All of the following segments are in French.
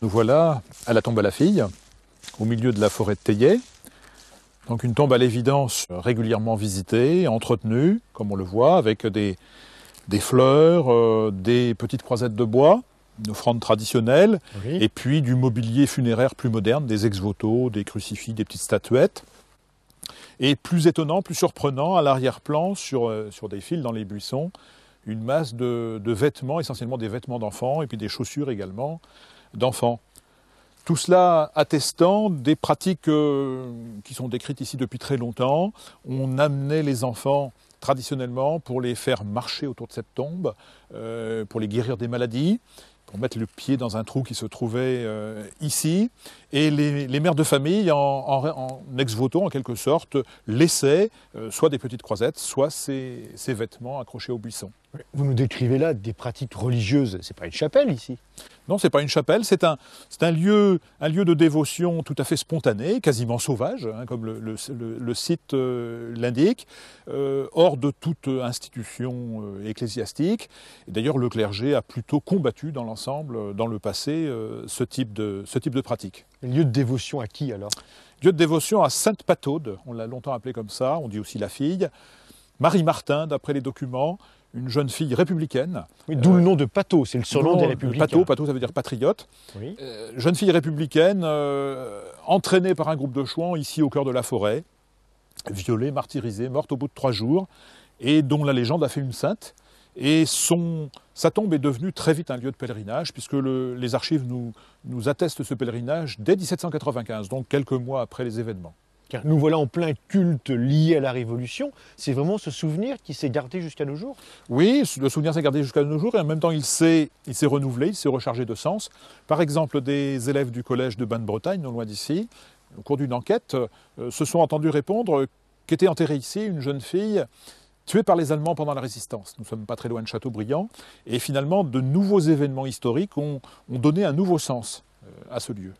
Nous voilà à la tombe à la fille, au milieu de la forêt de Théiers. Donc une tombe à l'évidence régulièrement visitée, entretenue, comme on le voit, avec des fleurs, des petites croisettes de bois, une offrande traditionnelle, Oui. et puis du mobilier funéraire plus moderne, des ex-votos, des crucifix, des petites statuettes. Et plus étonnant, plus surprenant, à l'arrière-plan, sur des fils dans les buissons, une masse de vêtements, essentiellement des vêtements d'enfants, et puis des chaussures également d'enfants. Tout cela attestant des pratiques qui sont décrites ici depuis très longtemps. On amenait les enfants traditionnellement pour les faire marcher autour de cette tombe, pour les guérir des maladies, pour mettre le pied dans un trou qui se trouvait ici. Et les mères de famille, en ex-voto en quelque sorte, laissaient soit des petites croisettes, soit ces vêtements accrochés au buisson. Vous nous décrivez là des pratiques religieuses. C'est pas une chapelle ici. Non, c'est pas une chapelle, c'est un lieu de dévotion tout à fait spontané, quasiment sauvage, hein, comme le site l'indique, hors de toute institution ecclésiastique. D'ailleurs, le clergé a plutôt combattu dans l'ensemble, dans le passé, ce type de pratique. Lieu de dévotion à qui alors? Lieu de dévotion à Sainte Pathaude, on l'a longtemps appelée comme ça, on dit aussi la fille. Marie Martin, d'après les documents, une jeune fille républicaine. Oui, d'où le nom de Pathos, c'est le surnom des républicains. Pathos, ça veut dire patriote. Oui. Jeune fille républicaine, entraînée par un groupe de chouans ici au cœur de la forêt, violée, martyrisée, morte au bout de 3 jours, et dont la légende a fait une sainte. Et sa tombe est devenue très vite un lieu de pèlerinage, puisque les archives nous attestent ce pèlerinage dès 1795, donc quelques mois après les événements. Car nous voilà en plein culte lié à la Révolution. C'est vraiment ce souvenir qui s'est gardé jusqu'à nos jours? Oui, le souvenir s'est gardé jusqu'à nos jours et en même temps il s'est renouvelé, il s'est rechargé de sens. Par exemple, des élèves du collège de Bain-de-Bretagne, non loin d'ici, au cours d'une enquête, se sont entendus répondre qu'était enterrée ici une jeune fille tuée par les Allemands pendant la Résistance. Nous ne sommes pas très loin de Châteaubriand. Et finalement, de nouveaux événements historiques ont donné un nouveau sens à ce lieu.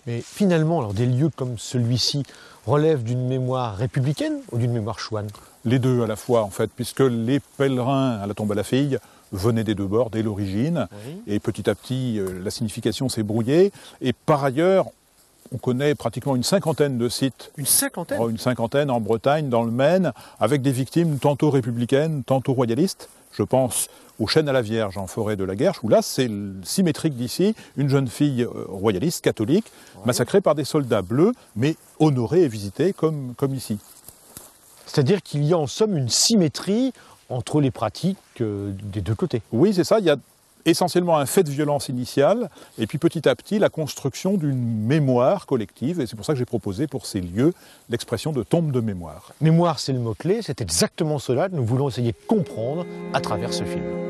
Mais finalement, alors, des lieux comme celui-ci relèvent d'une mémoire républicaine ou d'une mémoire chouane? Les deux à la fois, en fait, puisque les pèlerins à la tombe à la fille venaient des deux bords dès l'origine, Oui. et petit à petit, la signification s'est brouillée. Et par ailleurs, on connaît pratiquement une cinquantaine de sites. Une cinquantaine? Une cinquantaine en Bretagne, dans le Maine, avec des victimes tantôt républicaines, tantôt royalistes. Je pense aux Chênes à la Vierge en forêt de la Guerche, où là, c'est symétrique d'ici, une jeune fille royaliste, catholique, massacrée par des soldats bleus, mais honorée et visitée comme ici. C'est-à-dire qu'il y a en somme une symétrie entre les pratiques des deux côtés. Oui, c'est ça, il y a essentiellement un fait de violence initial, et puis petit à petit, la construction d'une mémoire collective, et c'est pour ça que j'ai proposé pour ces lieux l'expression de tombe de mémoire. Mémoire, c'est le mot-clé, c'est exactement cela que nous voulons essayer de comprendre à travers ce film.